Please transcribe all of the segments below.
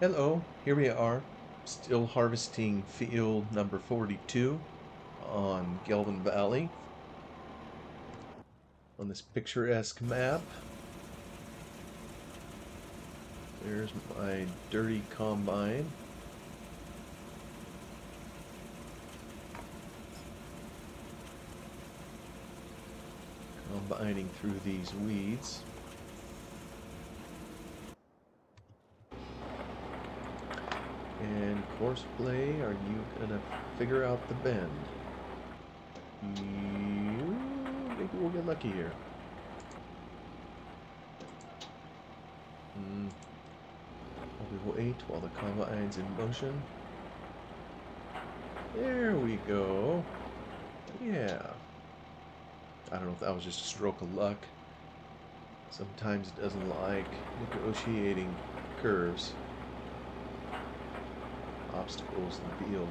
Hello, here we are, still harvesting field number 42 on Gelvin Valley on this picturesque map. There's my dirty combine. Combining through these weeds. And course play, are you gonna figure out the bend? Maybe we'll get lucky here. While we wait while the combine's in motion. There we go. Yeah. I don't know if that was just a stroke of luck. Sometimes it doesn't like negotiating curves, obstacles in the field.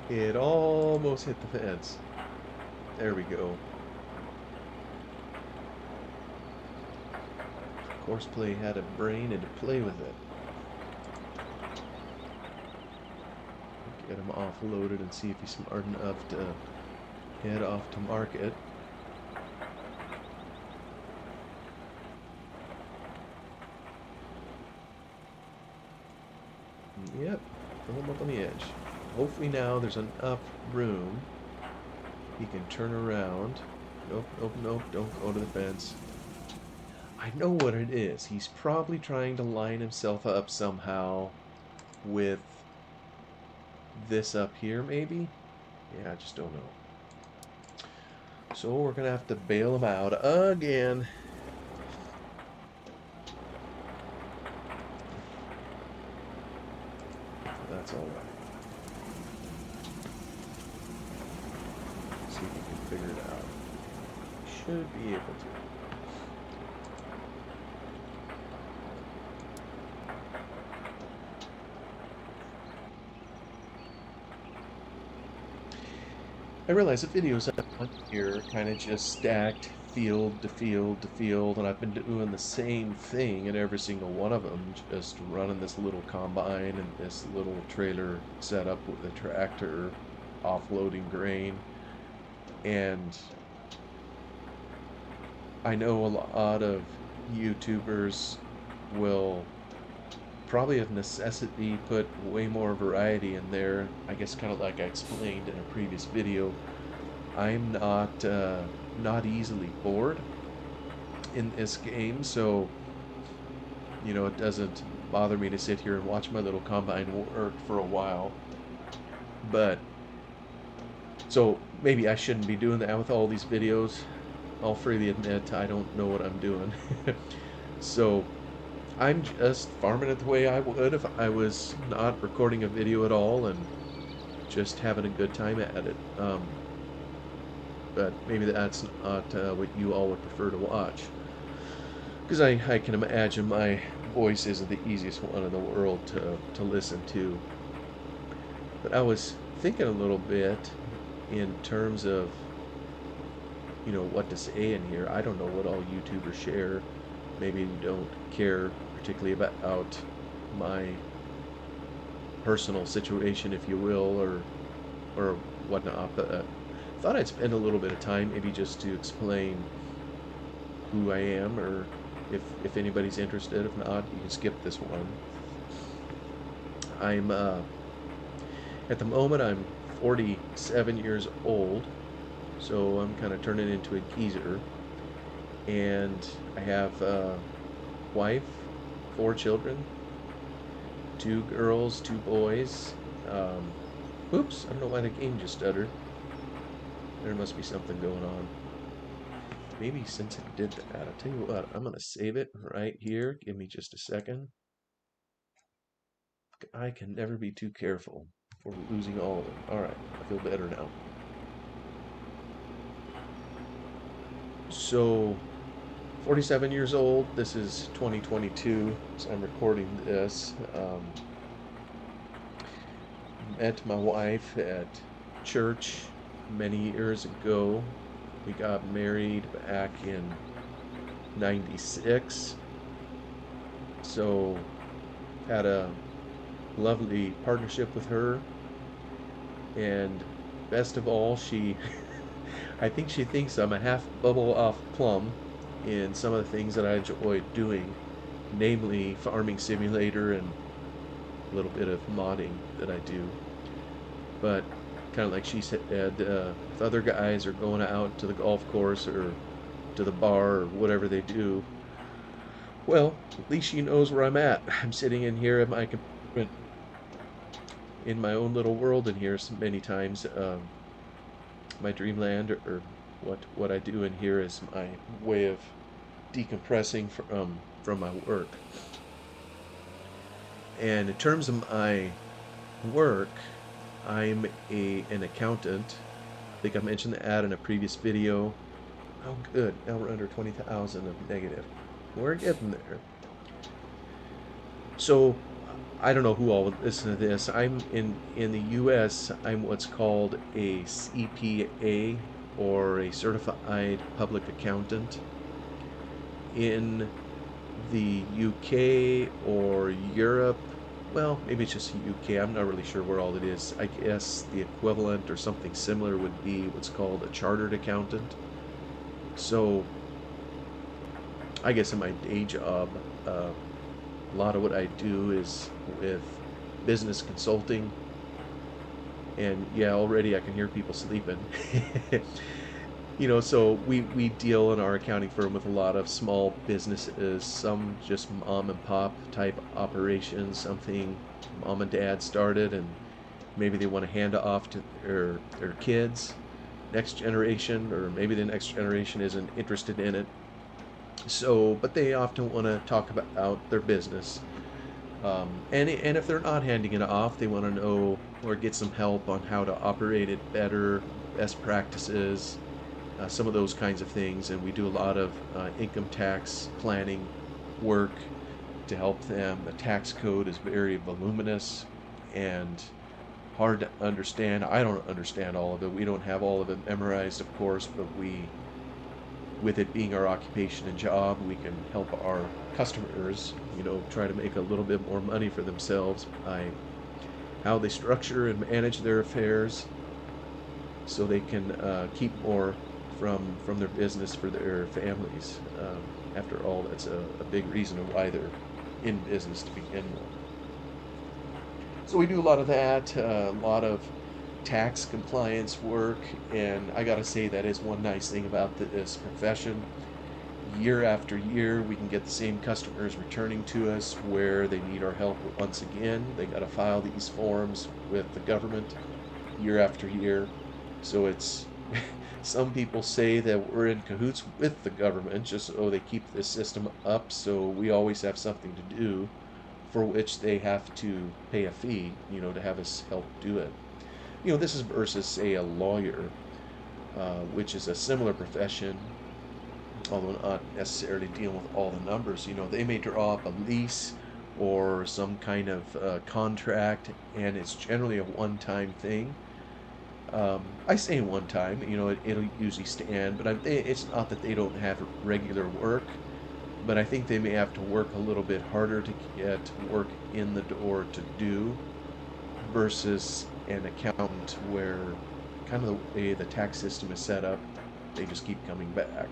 It almost hit the fence. There we go. Courseplay had a brain and to play with it. Get him offloaded and see if he's smart enough to head off to market. Yep, throw him up on the edge. Hopefully now there's enough room he can turn around. Nope, nope, nope, don't go to the fence. I know what it is. He's probably trying to line himself up somehow with this up here, maybe? Yeah, I just don't know. So we're gonna have to bail him out again. That's all right. See if we can figure it out. Should be able to. I realize the videos on here kind of just stacked field to field to field, and I've been doing the same thing in every single one of them, just running this little combine and this little trailer setup with a tractor offloading grain. And I know a lot of YouTubers will probably of necessity put way more variety in there. I guess kind of like I explained in a previous video, I'm not easily bored in this game, so you know it doesn't bother me to sit here and watch my little combine work for a while. But so maybe I shouldn't be doing that with all these videos. I'll freely admit I don't know what I'm doing. So I'm just farming it the way I would if I was not recording a video at all and just having a good time at it. But maybe that's not what you all would prefer to watch. Because I can imagine my voice isn't the easiest one in the world to listen to. But I was thinking a little bit in terms of, you know, what to say in here. I don't know what all YouTubers share. Maybe you don't care particularly about my personal situation, if you will, or whatnot. But I thought I'd spend a little bit of time maybe just to explain who I am, or if anybody's interested. If not, you can skip this one. I'm at the moment I'm 47 years old, so I'm kind of turning into a geezer, and I have a wife, 4 children, 2 girls, 2 boys. Oops, I don't know why the game just stuttered. There must be something going on. Maybe since it did that, I'll tell you what, I'm going to save it right here. Give me just a second. I can never be too careful for losing all of it. Alright, I feel better now. So, 47 years old. This is 2022, so I'm recording this. Met my wife at church many years ago. We got married back in '96, so had a lovely partnership with her. And best of all, she I think she thinks I'm a half bubble off plum in some of the things that I enjoy doing, namely farming simulator and a little bit of modding that I do. But kind of like she said, if other guys are going out to the golf course or to the bar or whatever they do, well, at least she knows where I'm at. I'm sitting in here at my computer in my own little world in here many times. My dreamland, or what I do in here is my way of decompressing from my work. And in terms of my work, I'm an accountant. I think I mentioned that in a previous video. Oh, good. Now we're under 20,000 of negative. We're getting there. So I don't know who all would listen to this. I'm in the U.S. I'm what's called a CPA, or a certified public accountant. In the UK or Europe, well, maybe it's just the UK. I'm not really sure where all it is. I guess the equivalent or something similar would be what's called a chartered accountant. So I guess in my day job, a lot of what I do is with business consulting. And yeah, already I can hear people sleeping. So we deal in our accounting firm with a lot of small businesses, some just mom and pop type operations, something mom and dad started and maybe they want to hand it off to their kids, next generation, or maybe the next generation isn't interested in it. So, but they often want to talk about their business. And if they're not handing it off, they want to know or get some help on how to operate it better, best practices, some of those kinds of things. And we do a lot of income tax planning work to help them. The tax code is very voluminous and hard to understand. I don't understand all of it. We don't have all of it memorized, of course, but with it being our occupation and job, we can help our customers, try to make a little bit more money for themselves by how they structure and manage their affairs so they can keep more from their business for their families. After all, that's a big reason of why they're in business to begin with. So we do a lot of that, a lot of tax compliance work, and I gotta say that is one nice thing about this profession. Year after year, we can get the same customers returning to us where they need our help once again. They gotta file these forms with the government year after year. So it's some people say that we're in cahoots with the government just so they keep this system up, so we always have something to do for which they have to pay a fee, to have us help do it. This is versus, say, a lawyer, which is a similar profession, although not necessarily dealing with all the numbers. They may draw up a lease or some kind of contract, and it's generally a one-time thing. I say one time, it'll usually stand, but it's not that they don't have regular work, but I think they may have to work a little bit harder to get work in the door to do versus an accountant where kind of the way the tax system is set up, they just keep coming back.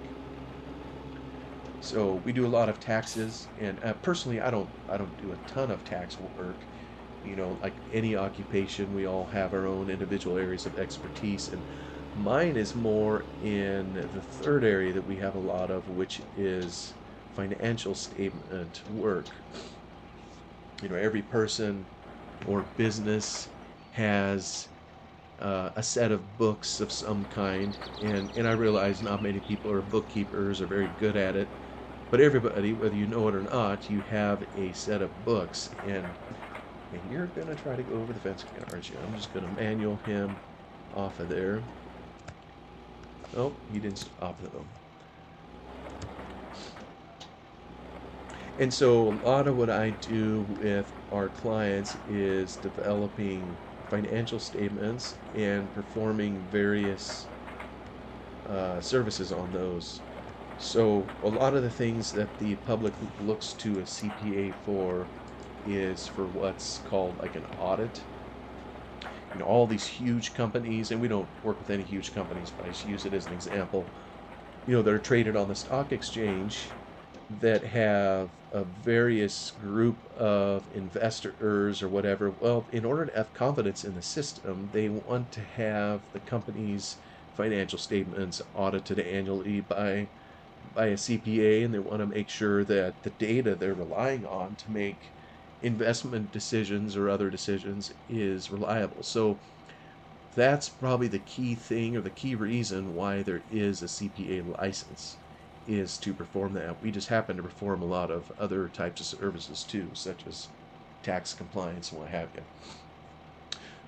So we do a lot of taxes, and personally, I don't do a ton of tax work. Like any occupation, we all have our own individual areas of expertise, and mine is more in the third area that we have a lot of, which is financial statement work. Every person or business has a set of books of some kind, and I realize not many people are bookkeepers or very good at it, but everybody, whether you know it or not, you have a set of books, and you're gonna try to go over the fence again, aren't you? I'm just gonna manual him off of there. Oh, he didn't stop though. And so a lot of what I do with our clients is developing financial statements and performing various services on those. So a lot of the things that the public looks to a CPA for is for what's called like an audit. All these huge companies, and we don't work with any huge companies, but I just use it as an example, that are traded on the stock exchange, that have a various group of investors or whatever. Well, in order to have confidence in the system, they want to have the company's financial statements audited annually by a CPA, and they want to make sure that the data they're relying on to make investment decisions or other decisions is reliable. So that's probably the key thing, or the key reason why there is a CPA license, is to perform that. We just happen to perform a lot of other types of services too, such as tax compliance and what have you.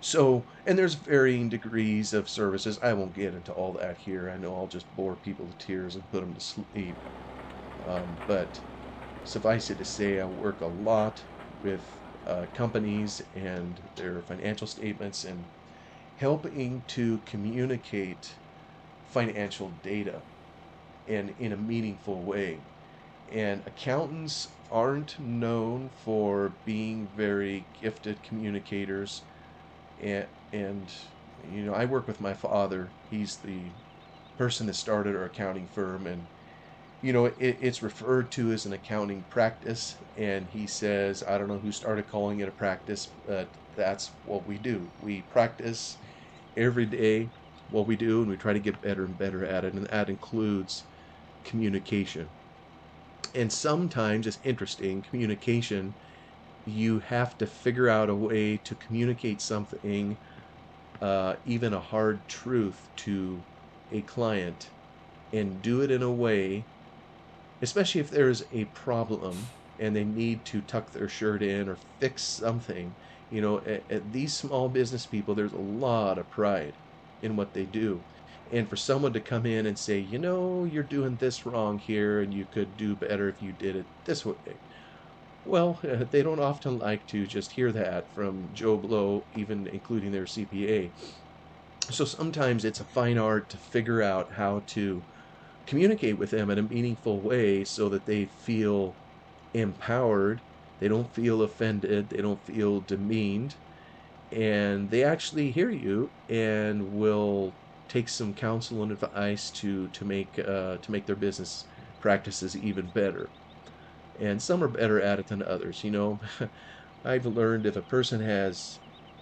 So, and there's varying degrees of services. I won't get into all that here. I know I'll just bore people to tears and put them to sleep. But suffice it to say, I work a lot with companies and their financial statements, and helping to communicate financial data and in a meaningful way. And accountants aren't known for being very gifted communicators. And I work with my father. He's the person that started our accounting firm, and it's referred to as an accounting practice. And he says, I don't know who started calling it a practice, but that's what we do. We practice every day what we do, and we try to get better and better at it, and that includes communication. And sometimes it's interesting, communication, you have to figure out a way to communicate something, even a hard truth, to a client, and do it in a way, especially if there's a problem and they need to tuck their shirt in or fix something. At these small business people, there's a lot of pride in what they do. And for someone to come in and say, you're doing this wrong here, and you could do better if you did it this way. Well, they don't often like to just hear that from Joe Blow, even including their CPA. So sometimes it's a fine art to figure out how to communicate with them in a meaningful way so that they feel empowered, they don't feel offended, they don't feel demeaned, and they actually hear you and will take some counsel and advice to make their business practices even better. And some are better at it than others. I've learned if a person has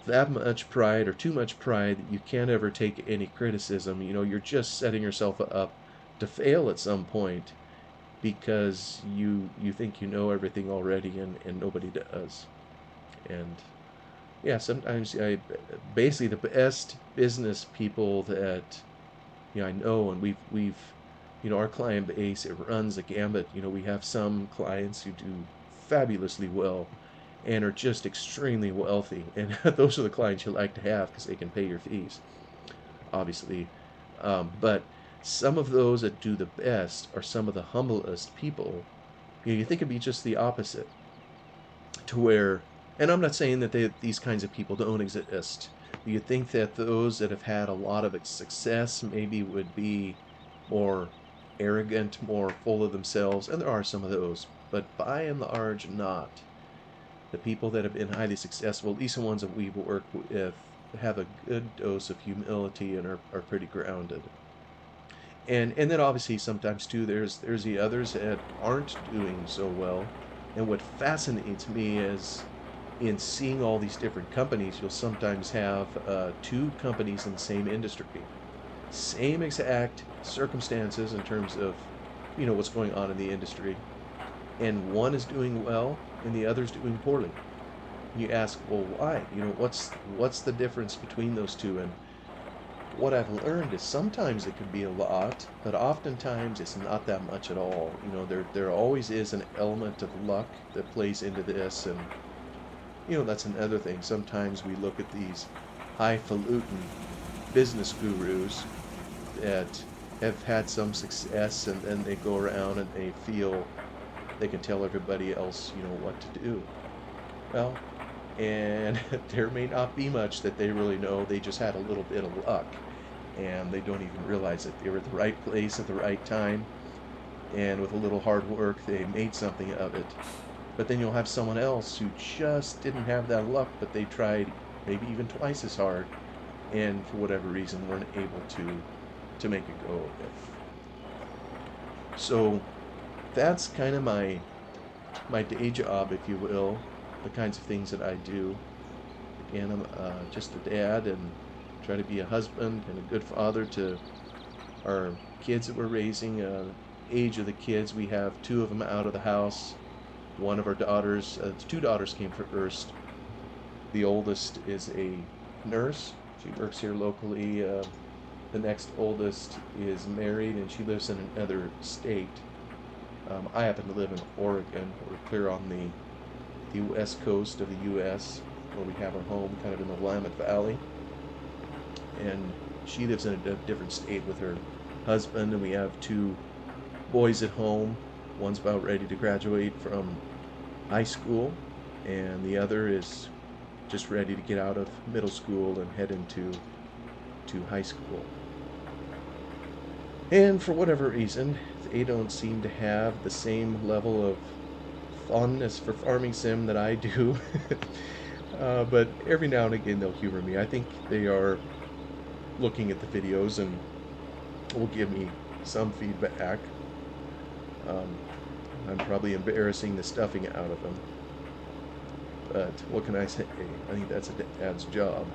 that much pride or too much pride that you can't ever take any criticism, you're just setting yourself up to fail at some point, because you think you know everything already, and nobody does. And yeah, sometimes basically the best business people that I know, and we've our client base, it runs a gambit. We have some clients who do fabulously well and are just extremely wealthy, and those are the clients you like to have because they can pay your fees, obviously. But some of those that do the best are some of the humblest people. You think it'd be just the opposite, to where, and I'm not saying that these kinds of people don't exist. You think that those that have had a lot of success maybe would be more arrogant, more full of themselves, and there are some of those, but by and large, not. The people that have been highly successful, at least the ones that we've worked with, have a good dose of humility and are pretty grounded. And then obviously sometimes too there's the others that aren't doing so well. And what fascinates me is, in seeing all these different companies, you'll sometimes have two companies in the same industry, same exact circumstances in terms of what's going on in the industry, and one is doing well and the other's doing poorly. You ask, well, why? What's the difference between those two? And what I've learned is sometimes it can be a lot, but oftentimes it's not that much at all. There always is an element of luck that plays into this, and that's another thing. Sometimes we look at these highfalutin business gurus that have had some success, and then they go around and they feel they can tell everybody else, what to do. Well, and there may not be much that they really know. They just had a little bit of luck. and they don't even realize it. They were at the right place at the right time, and with a little hard work, they made something of it. But then you'll have someone else who just didn't have that luck, but they tried maybe even twice as hard, and for whatever reason weren't able to make a go of it. So that's kind of my day job, if you will, the kinds of things that I do. Again, I'm just a dad and try to be a husband and a good father to our kids that we're raising. Age of the kids, we have two of them out of the house. One of our daughters, two daughters came first. The oldest is a nurse. She works here locally. The next oldest is married and she lives in another state. I happen to live in Oregon. We're clear on the west coast of the U.S., where we have our home, kind of in the Willamette Valley. And she lives in a different state with her husband, and we have two boys at home. One's about ready to graduate from high school, and the other is just ready to get out of middle school and head into high school. And for whatever reason, they don't seem to have the same level of fondness for farming sim that I do. But every now and again they'll humor me. I think they are looking at the videos and will give me some feedback. I'm probably embarrassing the stuffing out of them. But what can I say? I think that's a dad's job.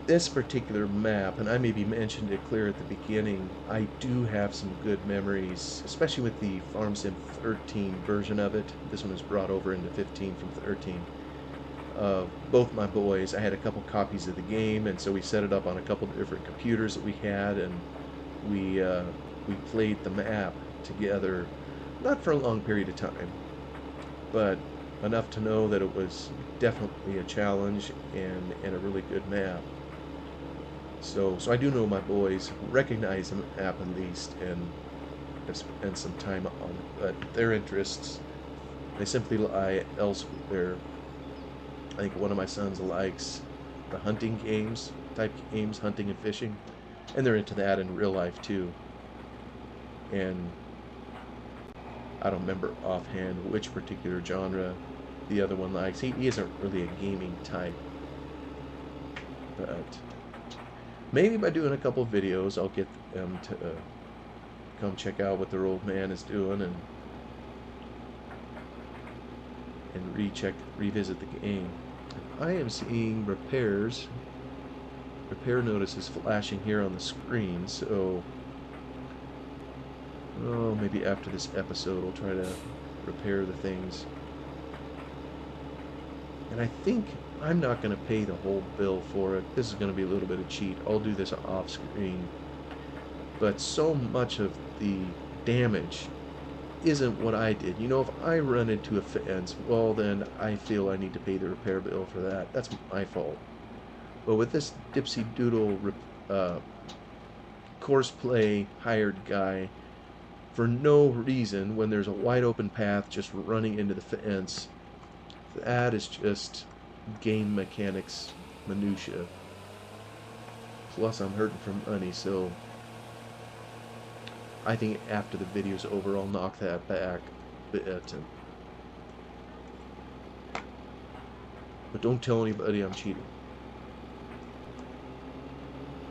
This particular map, and I maybe mentioned it clear at the beginning, I do have some good memories, especially with the Farm Sim 13 version of it. This one was brought over into 15 from 13. Both my boys, I had a couple copies of the game, and so we set it up on a couple different computers that we had, and we played the map together, not for a long period of time, but enough to know that it was definitely a challenge and a really good map. So I do know my boys recognize the map at least and have spent some time on it, but their interests, they simply lie elsewhere. I think one of my sons likes the hunting games, type games, hunting and fishing, and they're into that in real life too. And I don't remember offhand which particular genre the other one likes. He isn't really a gaming type, but maybe by doing a couple videos I'll get them to come check out what their old man is doing and revisit the game. I am seeing repair notices flashing here on the screen, so maybe after this episode I'll try to repair the things. And I think I'm not going to pay the whole bill for it. This is going to be a little bit of cheat. I'll do this off screen. But so much of the damage isn't what I did. You know, if I run into a fence, well then I feel I need to pay the repair bill for that. That's my fault. But with this Dipsy Doodle course play hired guy, for no reason, when there's a wide open path just running into the fence, that is just game mechanics minutia. Plus I'm hurting for money, so I think after the video's over I'll knock that back a bit. But don't tell anybody I'm cheating.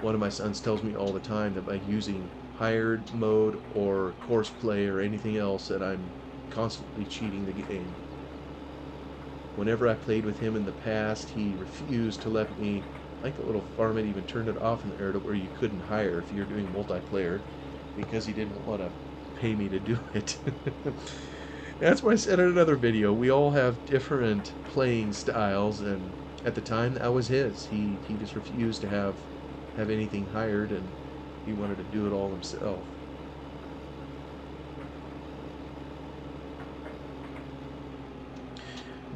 One of my sons tells me all the time that by using hired mode or course play or anything else that I'm constantly cheating the game. Whenever I played with him in the past, he refused to let me. I think the little farm had even turned it off in there to where you couldn't hire if you're doing multiplayer, because he didn't want to pay me to do it. That's why I said in another video, we all have different playing styles, and at the time that was his. He just refused to have anything hired, and he wanted to do it all himself.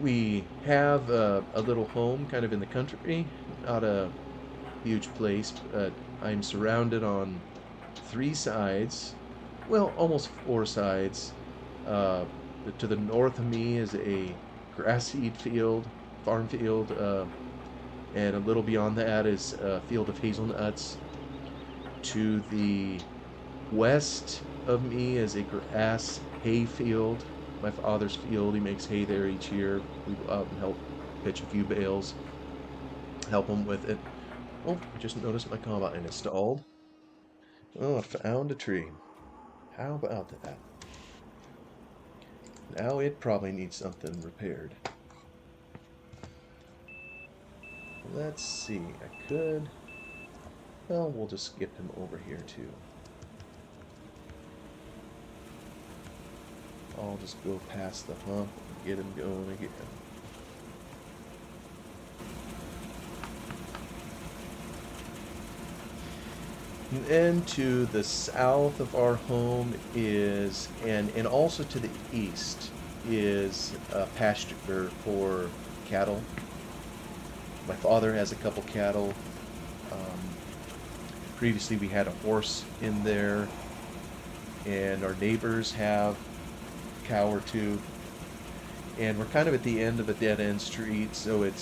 We have a little home kind of in the country, not a huge place, but I'm surrounded on 3 sides, well, almost 4 sides. To the north of me is a grass seed field, farm field, and a little beyond that is a field of hazelnuts. To the west of me is a grass hay field, my father's field. He makes hay there each year. We go out and help pitch a few bales, help him with it. Oh, I just noticed my combine is stalled. Oh, I found a tree. How about that? Now it probably needs something repaired. Let's see, I could... Well, we'll just skip him over here too. I'll just go past the hump and get him going again. And then to the south of our home is, and also to the east, is a pasture for cattle. My father has a couple cattle. Um, Previously we had a horse in there, and our neighbors have a cow or two. And we're kind of at the end of a dead-end street, so it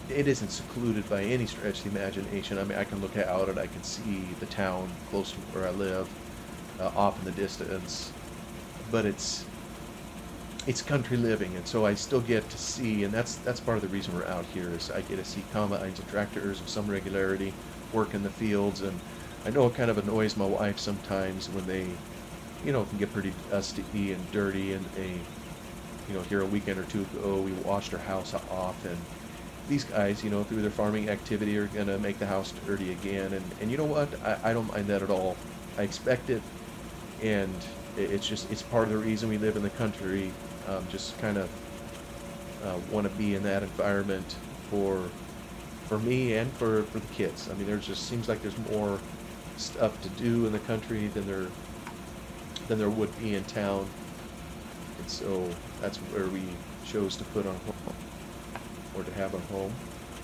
isn't secluded by any stretch of the imagination. I mean, I can look out and I can see the town close to where I live, off in the distance. But it's country living, and so I still get to see, and that's part of the reason we're out here, is I get to see combines and tractors with some regularity work in the fields. And I know it kind of annoys my wife sometimes when they, can get pretty dusty and dirty. And here a weekend or two ago, we washed our house off, and these guys, through their farming activity, are gonna make the house dirty again. And you know what? I don't mind that at all. I expect it, and it's part of the reason we live in the country. Just kind of want to be in that environment for me and for the kids. I mean, there just seems like there's more stuff to do in the country than there would be in town, and so that's where we chose to put our home, or to have our home,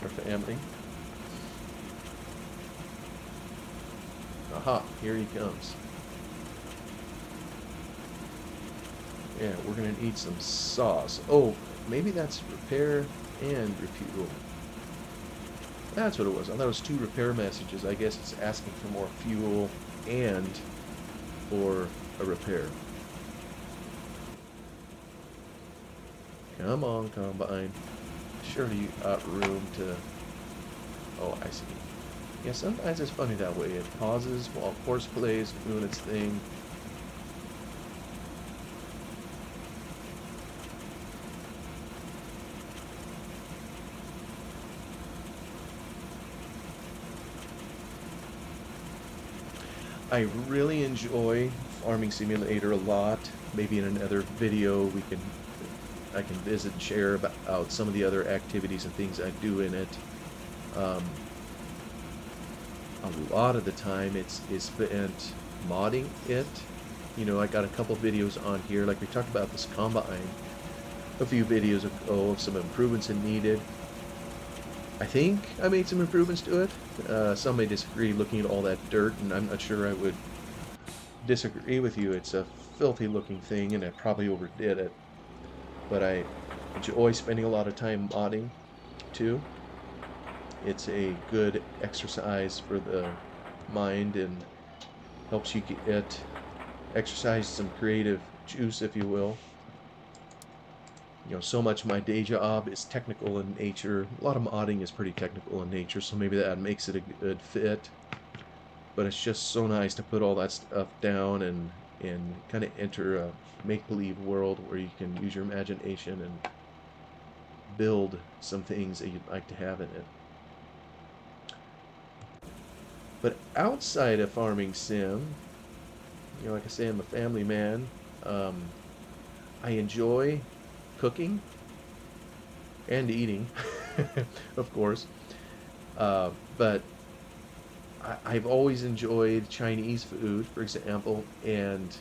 our family. Aha, here he comes. Yeah, we're gonna need some sauce. Oh, maybe that's repair and refuel. That's what it was. I thought it was 2 repair messages. I guess it's asking for more fuel and for a repair. Come on, Combine. Surely you got room to... Oh, I see. Yeah, sometimes it's funny that way. It pauses while horseplay is doing its thing. I really enjoy Farming Simulator a lot. Maybe in another video I can visit and share about some of the other activities and things I do in it. A lot of the time it's spent modding it. I got a couple videos on here, like we talked about this combine a few videos ago, of some improvements it needed. I think I made some improvements to it. Some may disagree looking at all that dirt, and I'm not sure I would disagree with you. It's a filthy looking thing, and I probably overdid it. But I enjoy spending a lot of time modding, too. It's a good exercise for the mind, and helps you exercise some creative juice, if you will. So much of my day job is technical in nature. A lot of modding is pretty technical in nature, so maybe that makes it a good fit. But it's just so nice to put all that stuff down and kind of enter a make-believe world where you can use your imagination and build some things that you'd like to have in it. But outside of farming sim, like I say, I'm a family man. I enjoy cooking and eating, of course. But I've always enjoyed Chinese food, for example, and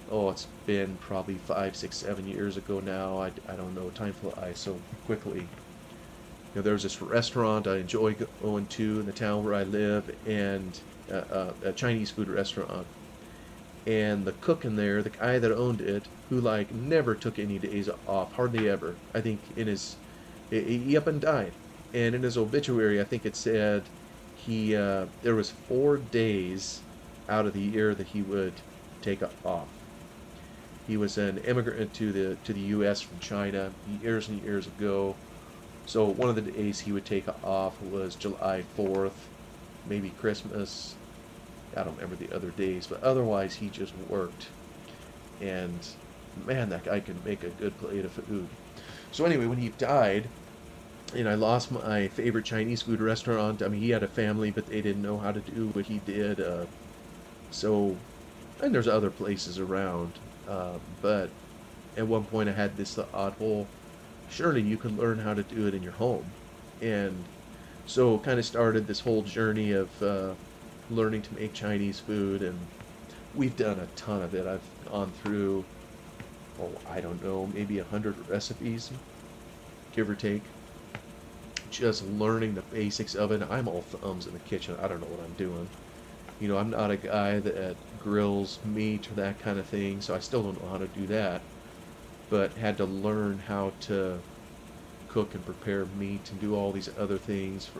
it's been probably 5, 6, 7 years ago now. I don't know, time flies so quickly. There's this restaurant I enjoy going to in the town where I live, and a Chinese food restaurant. And the cook in there, the guy that owned it, who never took any days off, hardly ever. I think he up and died. And in his obituary, I think it said there was 4 days out of the year that he would take off. He was an immigrant to the U.S. from China years and years ago. So one of the days he would take off was July 4th, maybe Christmas. I don't remember the other days, but otherwise he just worked. And man, that guy can make a good plate of food. So anyway, when he died, and I lost my favorite Chinese food restaurant. I mean, he had a family, but they didn't know how to do what he did. So, and there's other places around. But at one point, I had this thought, well, surely you could learn how to do it in your home. And so, kind of started this whole journey of learning to make Chinese food. And we've done a ton of it. I've gone through, oh, I don't know, maybe 100 recipes, give or take, just learning the basics of it. I'm all thumbs in the kitchen. I don't know what I'm doing. You know, I'm not a guy that grills meat or that kind of thing, so I still don't know how to do that. But had to learn how to cook and prepare meat and do all these other things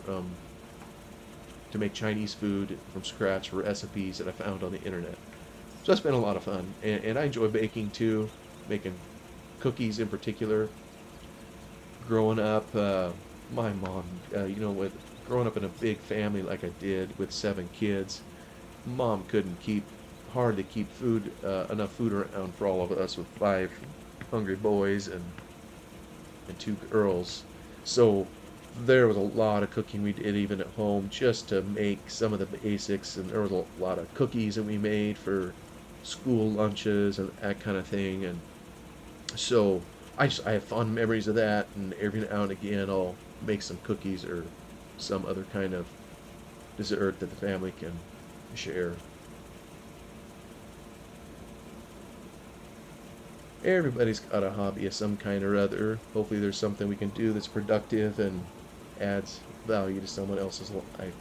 to make Chinese food from scratch, recipes that I found on the internet. So that's been a lot of fun, and I enjoy baking too, making cookies in particular. Growing up, my mom, with growing up in a big family like I did with 7 kids, mom couldn't hardly keep enough food around for all of us with 5 hungry boys and 2 girls. So there was a lot of cooking we did even at home just to make some of the basics, and there was a lot of cookies that we made for school lunches and that kind of thing. And so I have fond memories of that, and every now and again I'll make some cookies or some other kind of dessert that the family can share. Everybody's got a hobby of some kind or other. Hopefully there's something we can do that's productive and adds value to someone else's life.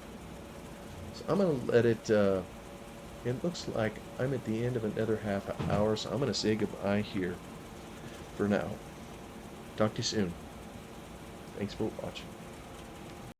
So I'm gonna let it looks like I'm at the end of another half hour, so I'm gonna say goodbye here for now. Talk to you soon. Thanks for watching.